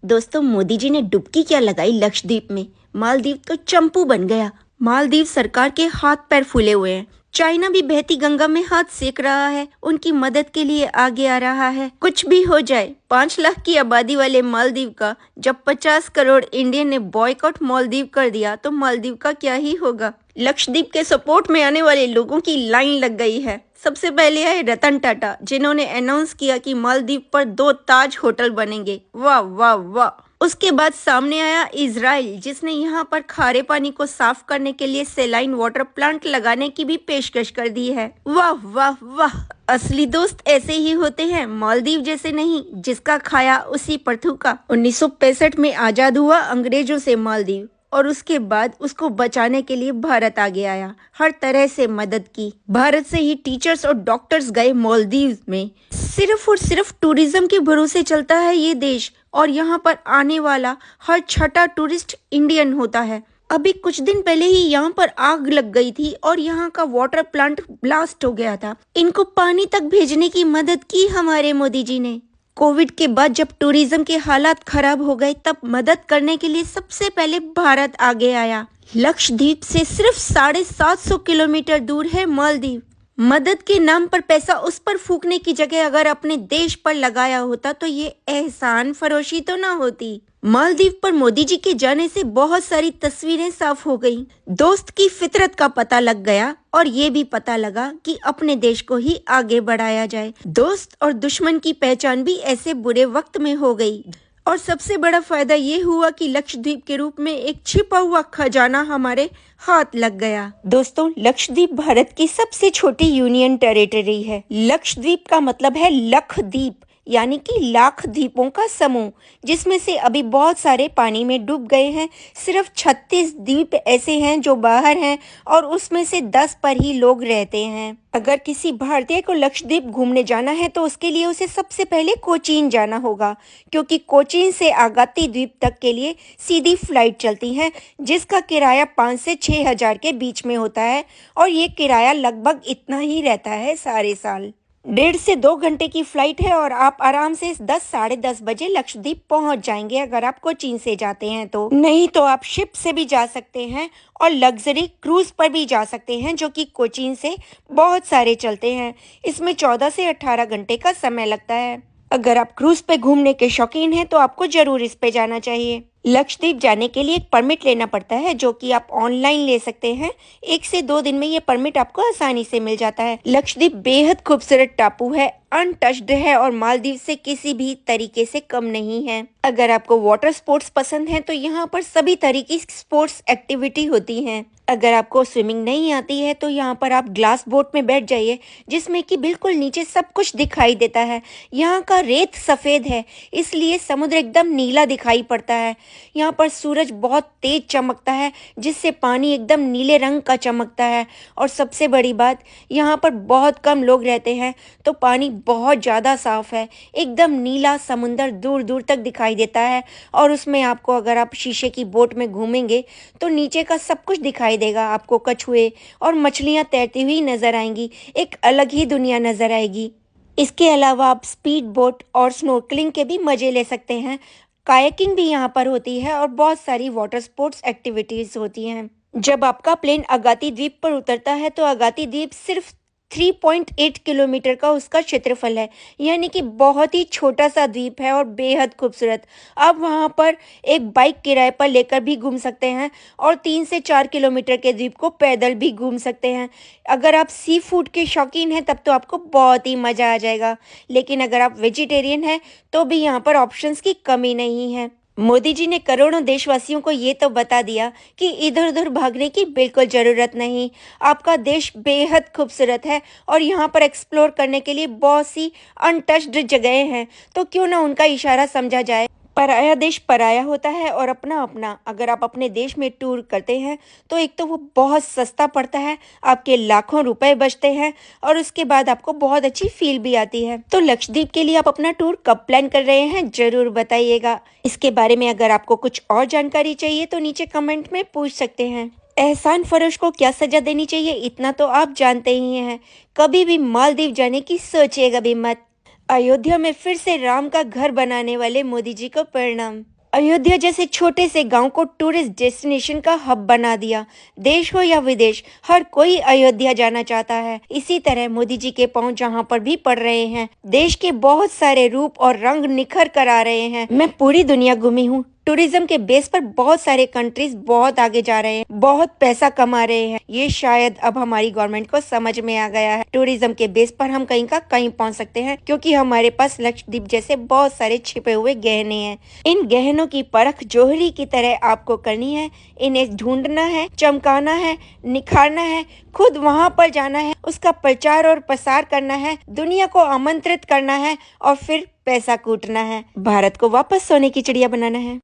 दोस्तों, मोदी जी ने डुबकी क्या लगाई लक्षद्वीप में। मालदीव तो चंपू बन गया। मालदीव सरकार के हाथ पैर फूले हुए हैं। चाइना भी बहती गंगा में हाथ सेक रहा है, उनकी मदद के लिए आगे आ रहा है। कुछ भी हो जाए, 5 लाख की आबादी वाले मालदीव का जब 50 करोड़ इंडियन ने बॉयकॉट मालदीव कर दिया तो मालदीव का क्या ही होगा। लक्षद्वीप के सपोर्ट में आने वाले लोगों की लाइन लग गई है। सबसे पहले आए रतन टाटा, जिन्होंने अनाउंस किया कि मालदीव पर 2 ताज होटल बनेंगे। वाह वाह वाह। उसके बाद सामने आया इजराइल, जिसने यहाँ पर खारे पानी को साफ करने के लिए सेलाइन वाटर प्लांट लगाने की भी पेशकश कर दी है। वाह वाह वाह। असली दोस्त ऐसे ही होते हैं, मालदीव जैसे नहीं, जिसका खाया उसी पर थूका। 1965 में आजाद हुआ अंग्रेजों से मालदीव, और उसके बाद उसको बचाने के लिए भारत आगे आया, हर तरह से मदद की। भारत से ही टीचर्स और डॉक्टर्स गए मालदीव में। सिर्फ और सिर्फ टूरिज्म के भरोसे चलता है ये देश, और यहाँ पर आने वाला हर छठा टूरिस्ट इंडियन होता है। अभी कुछ दिन पहले ही यहाँ पर आग लग गई थी और यहाँ का वाटर प्लांट ब्लास्ट हो गया था। इनको पानी तक भेजने की मदद की हमारे मोदी जी ने। कोविड के बाद जब टूरिज्म के हालात खराब हो गए, तब मदद करने के लिए सबसे पहले भारत आगे आया। लक्षद्वीप से सिर्फ 750 किलोमीटर दूर है मालदीव। मदद के नाम पर पैसा उस पर फूकने की जगह अगर अपने देश पर लगाया होता तो ये एहसान फरोशी तो ना होती। मालदीव पर मोदी जी के जाने से बहुत सारी तस्वीरें साफ हो गईं। दोस्त की फितरत का पता लग गया, और ये भी पता लगा कि अपने देश को ही आगे बढ़ाया जाए। दोस्त और दुश्मन की पहचान भी ऐसे बुरे वक्त में हो गई। और सबसे बड़ा फायदा ये हुआ कि लक्षद्वीप के रूप में एक छिपा हुआ खजाना हमारे हाथ लग गया। दोस्तों, लक्षद्वीप भारत की सबसे छोटी यूनियन टेरिटरी है। लक्षद्वीप का मतलब है लक्षद्वीप, यानी कि लाख द्वीपों का समूह, जिसमें से अभी बहुत सारे पानी में डूब गए हैं। सिर्फ 36 द्वीप ऐसे हैं जो बाहर हैं, और उसमें से 10 पर ही लोग रहते हैं। अगर किसी भारतीय को लक्षद्वीप घूमने जाना है तो उसके लिए उसे सबसे पहले कोचीन जाना होगा, क्योंकि कोचीन से आगाती द्वीप तक के लिए सीधी फ्लाइट चलती हैं, जिसका किराया 5 से 6 हजार के बीच में होता है, और ये किराया लगभग इतना ही रहता है सारे साल। 1.5 से 2 घंटे की फ्लाइट है, और आप आराम से 10 साढ़े 10 बजे लक्षद्वीप पहुंच जाएंगे अगर आप कोचीन से जाते हैं तो। नहीं तो आप शिप से भी जा सकते हैं और लग्जरी क्रूज पर भी जा सकते हैं, जो कि कोचीन से बहुत सारे चलते हैं। इसमें 14 से 18 घंटे का समय लगता है। अगर आप क्रूज पे घूमने के शौकीन हैं तो आपको जरूर इस पे जाना चाहिए। लक्षद्वीप जाने के लिए एक परमिट लेना पड़ता है, जो कि आप ऑनलाइन ले सकते हैं। 1 से 2 दिन में ये परमिट आपको आसानी से मिल जाता है। लक्षद्वीप बेहद खूबसूरत टापू है, अनटच्ड है, और मालदीव से किसी भी तरीके से कम नहीं है। अगर आपको वाटर स्पोर्ट्स पसंद है तो यहाँ पर सभी तरीके की स्पोर्ट्स एक्टिविटी होती हैं। अगर आपको स्विमिंग नहीं आती है तो यहाँ पर आप ग्लास बोट में बैठ जाइए, जिसमें कि बिल्कुल नीचे सब कुछ दिखाई देता है। यहाँ का रेत सफेद है, इसलिए समुद्र एकदम नीला दिखाई पड़ता है। यहाँ पर सूरज बहुत तेज चमकता है, जिससे पानी एकदम नीले रंग का चमकता है। और सबसे बड़ी बात, यहाँ पर बहुत कम लोग रहते हैं, तो पानी बहुत ज़्यादा साफ है। एकदम नीला समुंदर दूर दूर तक दिखाई देता है, और उसमें आपको, अगर आप शीशे की बोट में घूमेंगे तो नीचे का सब कुछ दिखाई देगा। आपको कछुए और मछलियाँ तैरती हुई नजर आएंगी। एक अलग ही दुनिया नजर आएगी। इसके अलावा आप स्पीड बोट और स्नोर्कलिंग के भी मजे ले सकते हैं। कायाकिंग भी यहाँ पर होती है, और बहुत सारी वाटर स्पोर्ट्स एक्टिविटीज होती हैं। जब आपका प्लेन अगाती द्वीप पर उतरता है तो अगाती द्वीप सिर्फ 3.8 किलोमीटर का उसका क्षेत्रफल है, यानी कि बहुत ही छोटा सा द्वीप है और बेहद खूबसूरत। आप वहां पर एक बाइक किराए पर लेकर भी घूम सकते हैं, और 3 से 4 किलोमीटर के द्वीप को पैदल भी घूम सकते हैं। अगर आप सी फूड के शौकीन हैं तब तो आपको बहुत ही मज़ा आ जाएगा, लेकिन अगर आप वेजिटेरियन हैं तो भी यहाँ पर ऑप्शंस की कमी नहीं है। मोदी जी ने करोड़ों देशवासियों को ये तो बता दिया कि इधर उधर भागने की बिल्कुल ज़रूरत नहीं। आपका देश बेहद खूबसूरत है, और यहाँ पर एक्सप्लोर करने के लिए बहुत सी अनटच्ड जगहें हैं, तो क्यों ना उनका इशारा समझा जाए। पराया देश पराया होता है, और अपना अपना। अगर आप अपने देश में टूर करते हैं तो एक तो वो बहुत सस्ता पड़ता है, आपके लाखों रुपए बचते हैं, और उसके बाद आपको बहुत अच्छी फील भी आती है। तो लक्षद्वीप के लिए आप अपना टूर कब प्लान कर रहे हैं, जरूर बताइएगा। इसके बारे में अगर आपको कुछ और जानकारी चाहिए तो नीचे कमेंट में पूछ सकते हैं। एहसान फरोश को क्या सजा देनी चाहिए, इतना तो आप जानते ही हैं। कभी भी मालदीव जाने की सोचिएगा भी मत। अयोध्या में फिर से राम का घर बनाने वाले मोदी जी को प्रणाम। अयोध्या जैसे छोटे से गांव को टूरिस्ट डेस्टिनेशन का हब बना दिया। देश हो या विदेश, हर कोई अयोध्या जाना चाहता है। इसी तरह मोदी जी के पांव जहां पर भी पड़ रहे हैं, देश के बहुत सारे रूप और रंग निखर कर आ रहे हैं। मैं पूरी दुनिया घूमी हूँ। टूरिज्म के बेस पर बहुत सारे कंट्रीज बहुत आगे जा रहे हैं, बहुत पैसा कमा रहे हैं। ये शायद अब हमारी गवर्नमेंट को समझ में आ गया है। टूरिज्म के बेस पर हम कहीं का कहीं पहुंच सकते हैं, क्योंकि हमारे पास लक्षद्वीप जैसे बहुत सारे छिपे हुए गहने हैं। इन गहनों की परख जौहरी की तरह आपको करनी है। इन्हें ढूंढना है, चमकाना है, निखारना है, खुद वहां पर जाना है, उसका प्रचार और प्रसार करना है, दुनिया को आमंत्रित करना है और फिर पैसा कूटना है। भारत को वापस सोने की चिड़िया बनाना है।